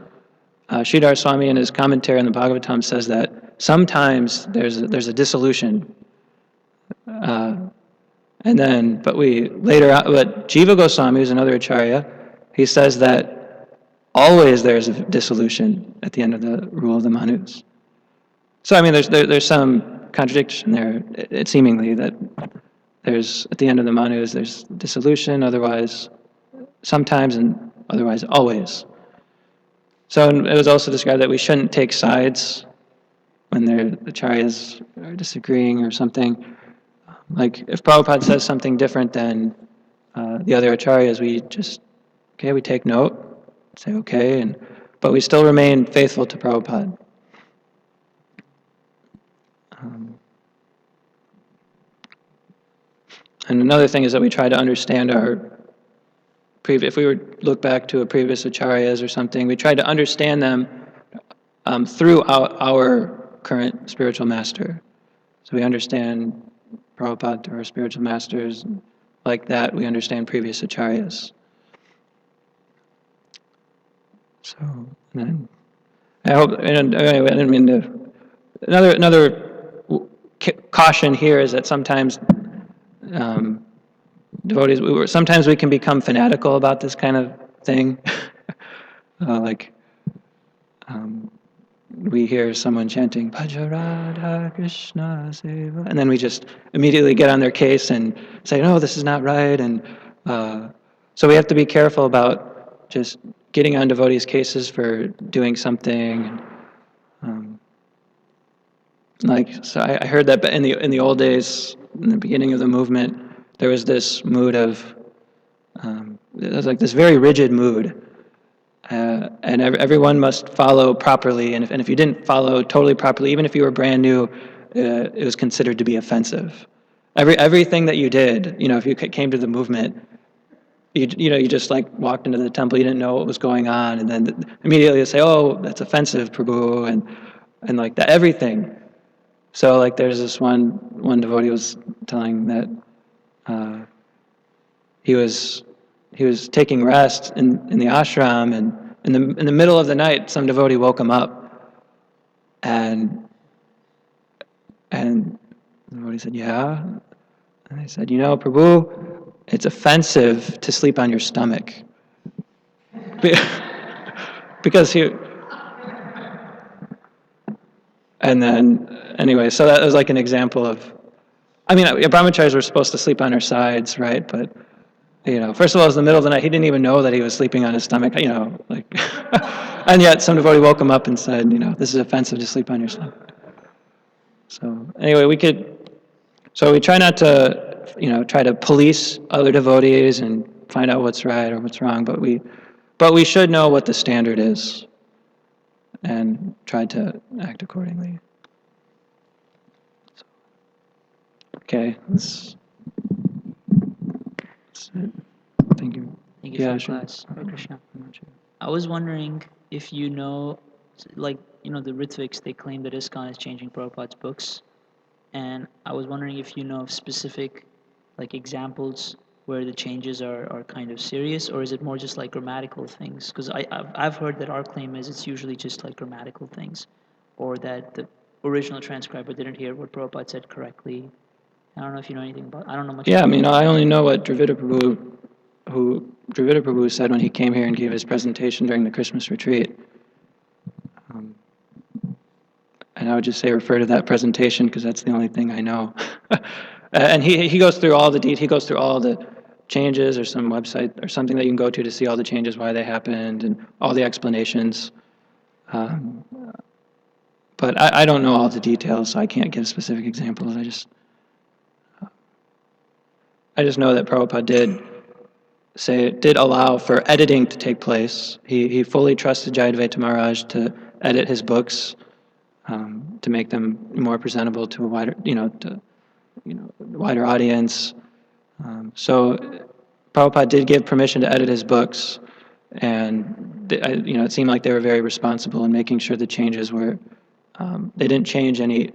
Sridhar Swami in his commentary on the Bhagavatam says that sometimes there's a dissolution, and then but Jiva Goswami, who's another acharya, he says that always there's a dissolution at the end of the rule of the Manus. So I mean, there's some contradiction there. It seemingly that there's at the end of the Manus there's dissolution, otherwise sometimes, and otherwise always. So it was also described that we shouldn't take sides when the acharyas are disagreeing or something. Like if Prabhupada says something different than the other acharyas, we take note, say okay, but we still remain faithful to Prabhupada. And another thing is that we try to understand if we look back to a previous acharyas or something, we try to understand them through our current spiritual master. So we understand Prabhupada through our spiritual masters. Like that, we understand previous acharyas. So then, I hope. And anyway, I didn't mean to. Another caution here is that sometimes devotees, sometimes we can become fanatical about this kind of thing. We hear someone chanting Bhaja Radha Krishna Seva, and then we just immediately get on their case and say, no, this is not right. And so we have to be careful about just getting on devotees' cases for doing something. So I heard that in the old days, in the beginning of the movement, there was this mood of it was like this very rigid mood. And everyone must follow properly, and if you didn't follow totally properly, even if you were brand new, it was considered to be offensive. Everything that you did, if you came to the movement, you just like walked into the temple, you didn't know what was going on, and then immediately you say, "Oh, that's offensive, Prabhu," and like that everything. So like there's this one devotee was telling that he was taking rest in the ashram, and in the middle of the night, some devotee woke him up, and the devotee said, "Yeah," and he said, "Prabhu, it's offensive to sleep on your stomach," because he. And then anyway, so that was like an example of. I mean, brahmacharis were supposed to sleep on their sides, right? But first of all, it was the middle of the night. He didn't even know that he was sleeping on his stomach, like, and yet some devotee woke him up and said, this is offensive to sleep on your stomach. So anyway, so we try not to, try to police other devotees and find out what's right or what's wrong, but we should know what the standard is and try to act accordingly. Okay, that's it. Thank you. Thank you Yeah, for the sure. class. Hare Krishna. I was wondering if you know, the Ritviks, they claim that ISKCON is changing Prabhupada's books. And I was wondering if you know of specific, examples where the changes are kind of serious, or is it more just like grammatical things? Because I've heard that our claim is it's usually just like grammatical things, or that the original transcriber didn't hear what Prabhupada said correctly. I don't know if you know anything about. I don't know much. Yeah, I only know what Dravida Prabhu said when he came here and gave his presentation during the Christmas retreat. And I would just say refer to that presentation because that's the only thing I know. And he goes through all he goes through all the changes, or some website or something that you can go to see all the changes, why they happened, and all the explanations. But I don't know all the details, so I can't give specific examples. I just know that Prabhupada did allow for editing to take place. He fully trusted Jayadvaita Maharaj to edit his books, to make them more presentable to a wider audience. So Prabhupada did give permission to edit his books, and it seemed like they were very responsible in making sure the changes were. They didn't change any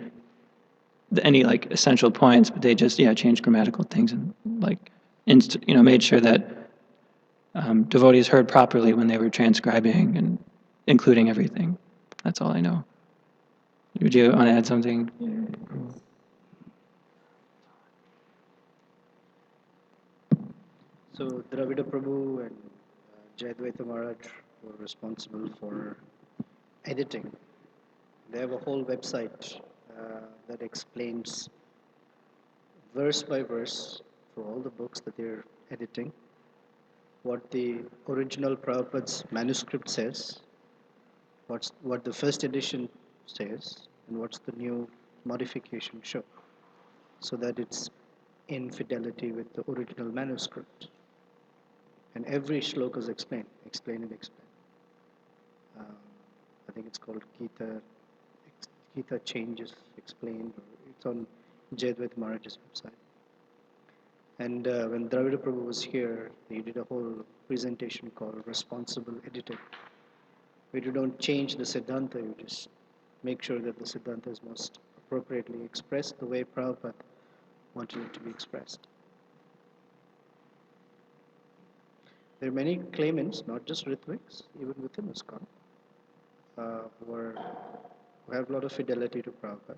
essential points, but they just changed grammatical things and made sure that devotees heard properly when they were transcribing and including everything. That's all I know. Would you want to add something? So Dravida Prabhu and Jayadvaita Maharaj were responsible for editing. They have a whole website that explains verse by verse for all the books that they're editing what the original Prabhupada's manuscript says, what the first edition says, and what's the new modification show, so that it's in fidelity with the original manuscript. And every shloka is explained. I think it's called Gita Changes Explained. It's on Jayadvaita Maharaj's website. And when Dravida Prabhu was here, he did a whole presentation called Responsible Editing, where you don't change the Siddhanta, you just make sure that the Siddhanta is most appropriately expressed the way Prabhupada wanted it to be expressed. There are many claimants, not just Ritviks, even within ISKCON, who have a lot of fidelity to Prabhupada,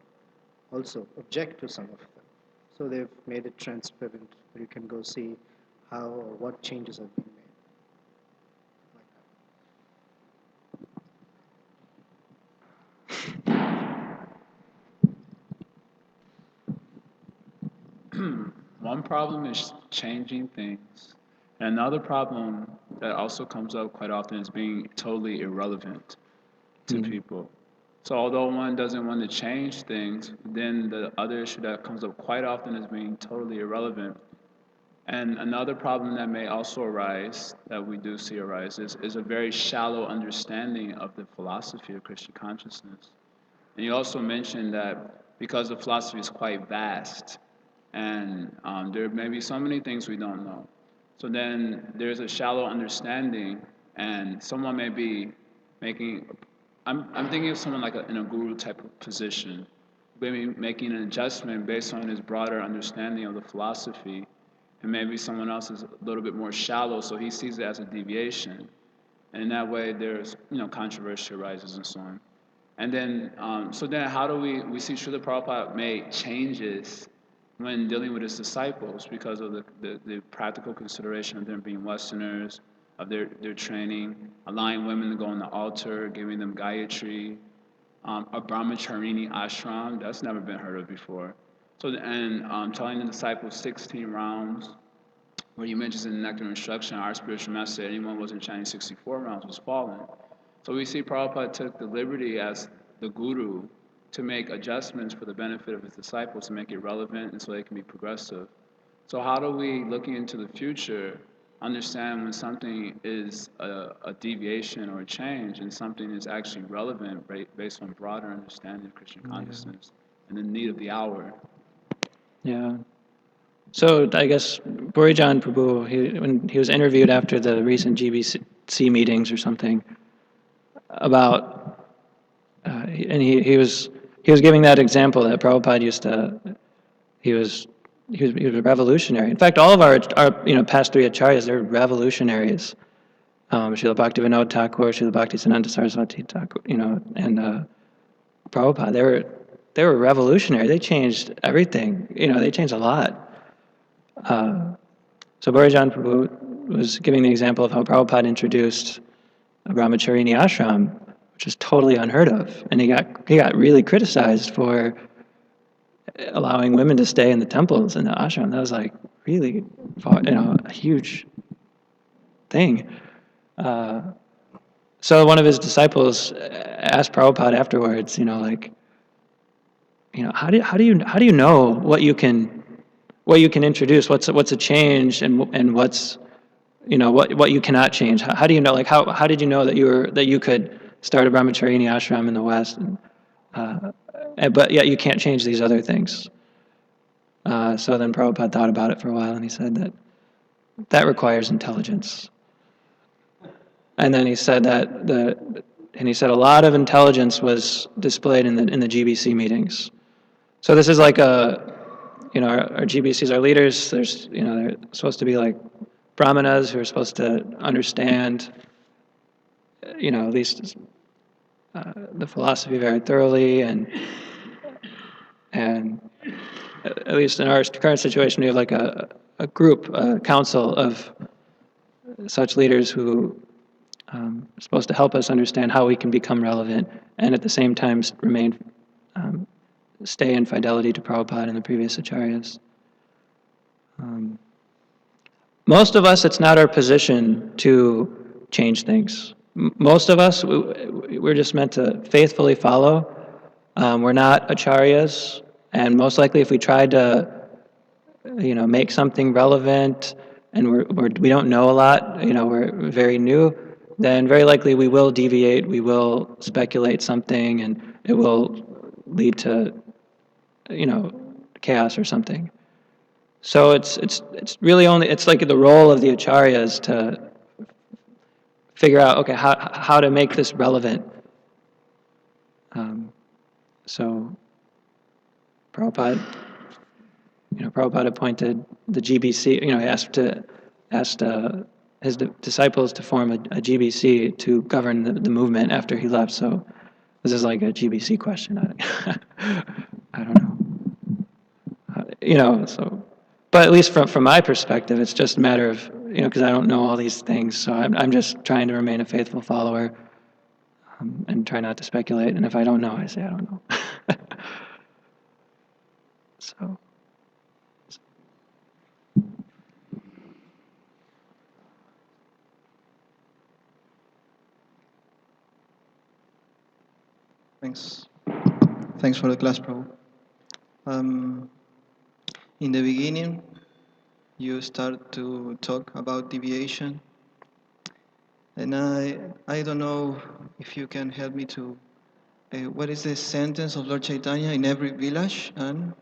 also object to some of them. So they've made it transparent, where you can go see how or what changes have been made. One problem is changing things. And another problem that also comes up quite often is being totally irrelevant to people. So although one doesn't want to change things, then the other issue that comes up quite often is being totally irrelevant. And another problem that may also arise, that we do see arise, is a very shallow understanding of the philosophy of Krishna consciousness. And you also mentioned that because the philosophy is quite vast, and there may be so many things we don't know. So then there's a shallow understanding, and someone may be making, I'm thinking of someone in a guru type of position, maybe making an adjustment based on his broader understanding of the philosophy, and maybe someone else is a little bit more shallow, so he sees it as a deviation. And in that way, there's, controversy arises and so on. And then, so then how do we see Srila Prabhupada made changes when dealing with his disciples because of the practical consideration of them being Westerners, of their training, allowing women to go on the altar, giving them Gayatri, a brahmacharini ashram, that's never been heard of before. So, and telling the disciples 16 rounds, where you mentioned in the Nectar of Instruction, our spiritual master said anyone who wasn't chanting 64 rounds was fallen. So we see Prabhupada took the liberty as the guru to make adjustments for the benefit of his disciples to make it relevant and so they can be progressive. So how do we, looking into the future, understand when something is a deviation or a change and something is actually relevant based on broader understanding of Christian consciousness and the need of the hour? Yeah. So I guess Borijan Prabhu, when he was interviewed after the recent GBC meetings or something about, and he was giving that example that Prabhupada used to. He was a revolutionary. In fact, all of our past three acharyas, they're revolutionaries. Srila Bhaktivinoda Thakur, Srila Bhaktisiddhanta Saraswati Thakur, and Prabhupada, they were revolutionary. They changed everything. They changed a lot. So Borijan Prabhu was giving the example of how Prabhupada introduced a brahmacharini ashram, which is totally unheard of, and he got really criticized for allowing women to stay in the temples in the ashram. That was like really, a huge thing. So one of his disciples asked Prabhupada afterwards, how do you know what you can introduce? What's a change and what's what you cannot change? How do you know? Like how did you know that you could start a brahmacharini ashram in the West, but yet you can't change these other things? So then Prabhupada thought about it for a while, and he said that requires intelligence. And then he said he said a lot of intelligence was displayed in the GBC meetings. So this is like our GBCs, our leaders. They're supposed to be like brahmanas who are supposed to understand, at least the philosophy very thoroughly, and at least in our current situation, we have like a group, a council of such leaders who are supposed to help us understand how we can become relevant and at the same time stay in fidelity to Prabhupada and the previous acharyas. Most of us, it's not our position to change things. Most of us, we're just meant to faithfully follow. We're not acharyas, and most likely if we tried to make something relevant, and we don't know a lot, we're very new, then very likely we will deviate, we will speculate something, and it will lead to, chaos or something. So it's really it's like the role of the acharyas to figure out, okay, how to make this relevant. So Prabhupada appointed the GBC. He asked his disciples to form a GBC to govern the movement after he left. So this is like a GBC question. I don't know. So, but at least from my perspective, it's just a matter of because I don't know all these things. So I'm just trying to remain a faithful follower and try not to speculate. And if I don't know, I say I don't know. So. Thanks for the class, Prabhu. In the beginning, you start to talk about deviation, and I don't know if you can help me to. What is the sentence of Lord Chaitanya in every village and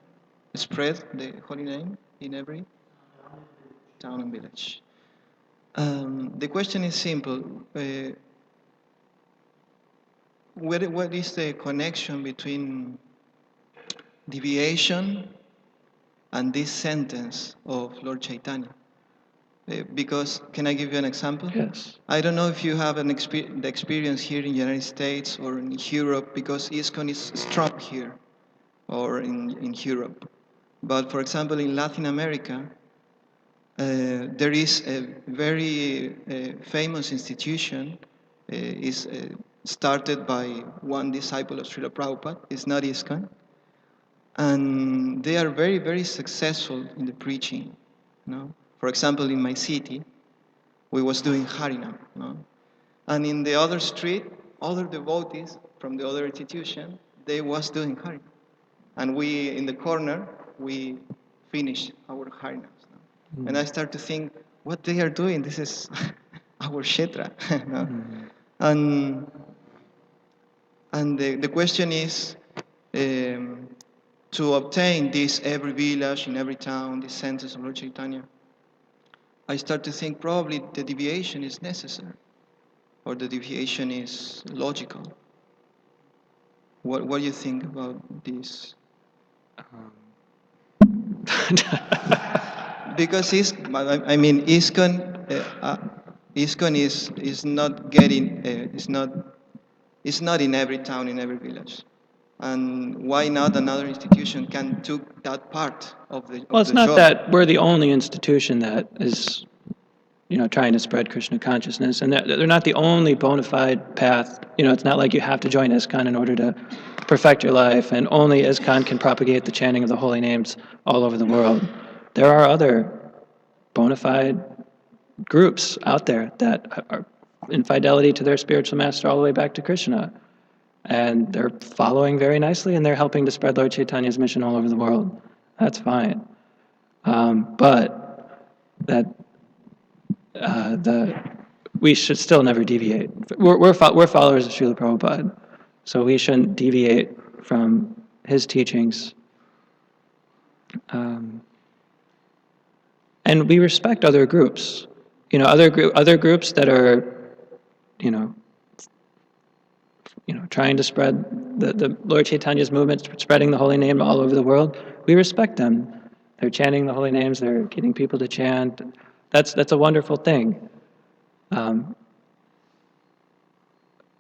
spread the holy name in every town and village? The question is simple. What is the connection between deviation and this sentence of Lord Chaitanya? Because, can I give you an example? Yes. I don't know if you have the experience here in the United States or in Europe, because ISKCON is strong here, or in Europe. But for example, in Latin America, there is a very famous institution, is started by one disciple of Srila Prabhupada. It's not ISKCON. And they are very, very successful in the preaching. For example, in my city, we was doing Harinam, no? And in the other street, other devotees from the other institution, they was doing Harinam. And we, in the corner, we finish our Harinams. No? And I start to think, what they are doing, this is our Kshetra. No? And, and the question is, to obtain this every village, in every town, this senses of Lord Chaitanya, I start to think probably the deviation is necessary, or the deviation is logical. What do you think about this? Because I mean, ISKCON is not getting, is not in every town, in every village. And why not another institution can took that part of the Well, it's the not job? that we're the only institution that is, trying to spread Krishna consciousness, and they're not the only bona fide path. It's not like you have to join ISKCON in order to perfect your life, and only ISKCON can propagate the chanting of the holy names all over the world. There are other bona fide groups out there that are in fidelity to their spiritual master all the way back to Krishna. And they're following very nicely, and they're helping to spread Lord Chaitanya's mission all over the world. That's fine. But that we should still never deviate. We're followers of Srila Prabhupada, so we shouldn't deviate from his teachings. And we respect other groups. Other groups that are, you know, trying to spread the Lord Chaitanya's movement, spreading the holy name all over the world. We respect them. They're chanting the holy names. They're getting people to chant. That's a wonderful thing. Now,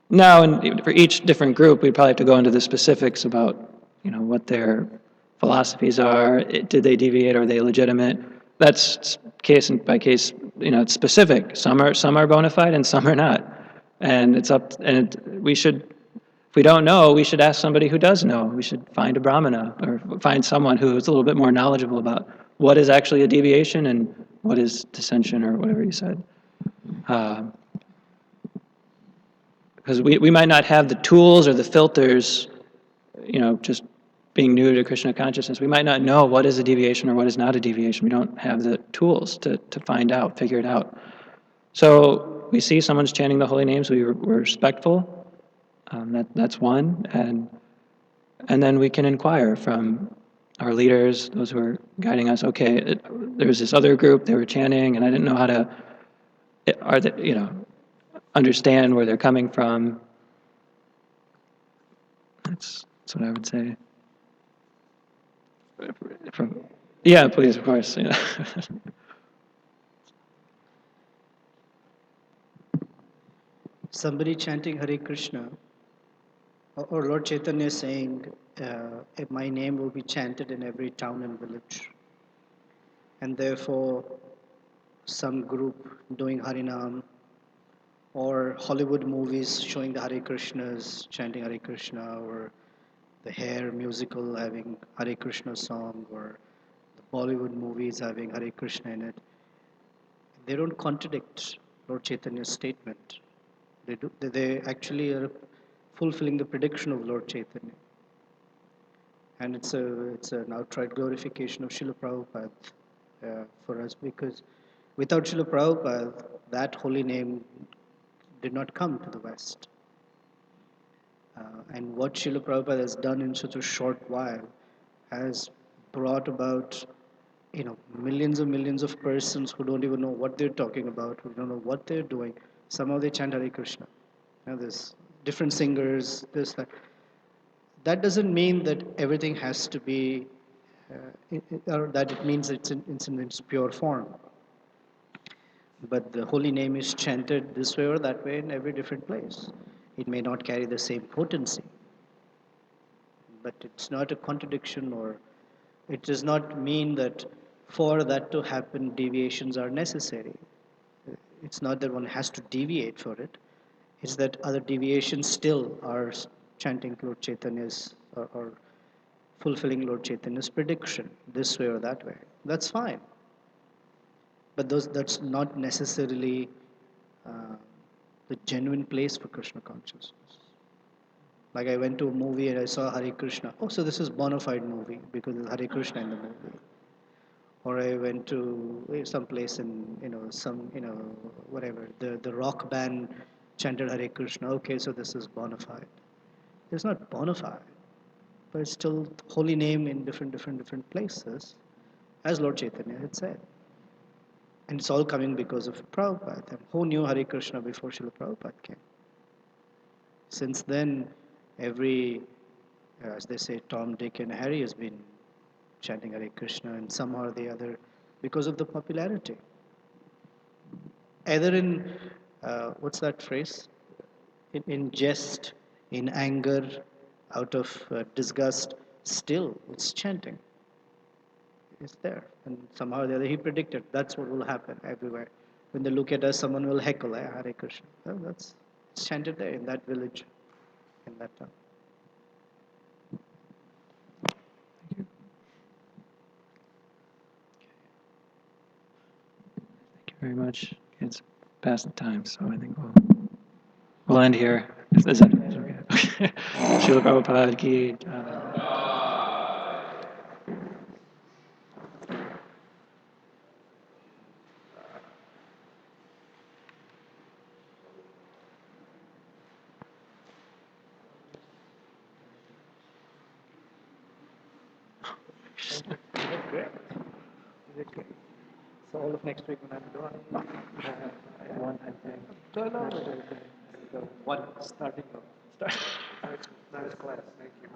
and for each different group, we'd probably have to go into the specifics about, what their philosophies are. Did they deviate? Are they legitimate? That's case by case. It's specific. Some are bona fide, and some are not. And it's up. And we should. If we don't know, we should ask somebody who does know. We should find a brahmana or find someone who is a little bit more knowledgeable about what is actually a deviation and what is dissension or whatever you said. Because we might not have the tools or the filters, just being new to Krishna consciousness. We might not know what is a deviation or what is not a deviation. We don't have the tools to find out, figure it out. So we see someone's chanting the holy names, we're respectful. That's one, and then we can inquire from our leaders, those who are guiding us. Okay, there was this other group, they were chanting, and I didn't know how to, understand where they're coming from. That's what I would say. Yeah, please, of course. Yeah. Somebody chanting Hare Krishna, or Lord Chaitanya saying, my name will be chanted in every town and village. And therefore, some group doing Harinam, or Hollywood movies showing the Hare Krishnas, chanting Hare Krishna, or the Hair musical having Hare Krishna song, or the Bollywood movies having Hare Krishna in it. They don't contradict Lord Chaitanya's statement. They actually are fulfilling the prediction of Lord Chaitanya. And it's an outright glorification of Srila Prabhupada for us, because without Srila Prabhupada, that holy name did not come to the West. And what Srila Prabhupada has done in such a short while has brought about, millions and millions of persons who don't even know what they're talking about, who don't know what they're doing. Somehow they chant Hare Krishna. There's different singers, this, that. That doesn't mean that everything has to be, or that it means it's in its pure form. But the holy name is chanted this way or that way in every different place. It may not carry the same potency, but it's not a contradiction, or it does not mean that for that to happen, deviations are necessary. It's not that one has to deviate for it. It's that other deviations still are chanting Lord Chaitanya's, or fulfilling Lord Chaitanya's prediction this way or that way. That's fine. But that's not necessarily uh, the genuine place for Krishna consciousness. Like I went to a movie and I saw Hare Krishna. Oh, so this is bona fide movie because there's Hare Krishna in the movie. Or I went to some place in whatever the rock band chanted Hare Krishna. Okay, so this is bona fide. It's not bona fide, but it's still holy name in different places, as Lord Chaitanya had said. And it's all coming because of Prabhupada. And who knew Hare Krishna before Srila Prabhupada came? Since then, every, as they say, Tom, Dick, and Harry has been chanting Hare Krishna, and somehow or the other, because of the popularity. Either in, what's that phrase? In jest, in anger, out of disgust, still it's chanting. It's there. And somehow or the other, he predicted that's what will happen everywhere. When they look at us, someone will heckle, Hare Krishna. Well, that's chanted there in that village, in that town. Thank you very much. It's past the time, so I think we'll end here. Is that okay? Srila Prabhupada ki. Great. Great. So all of next week when I'm doing one, I think. 12 hours. One starting of nice class. Thank you.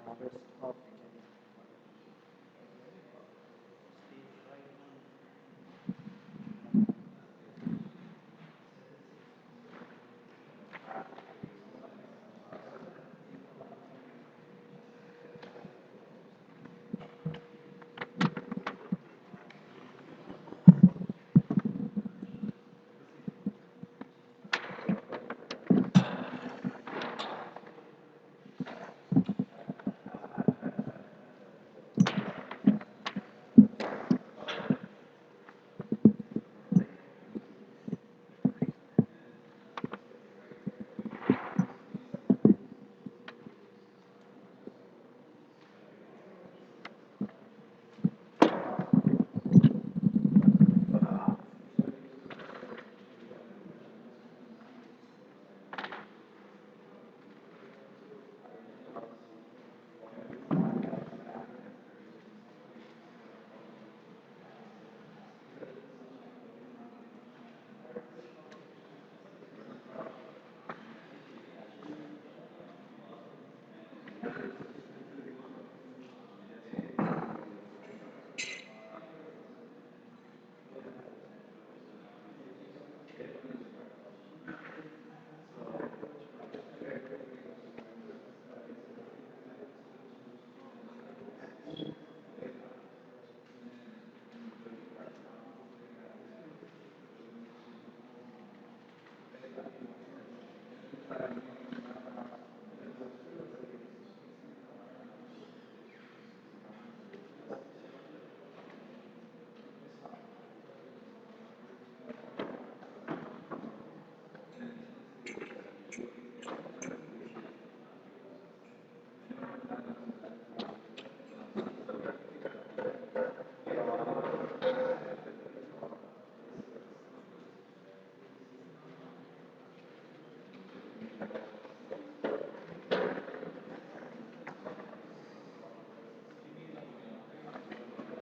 Best of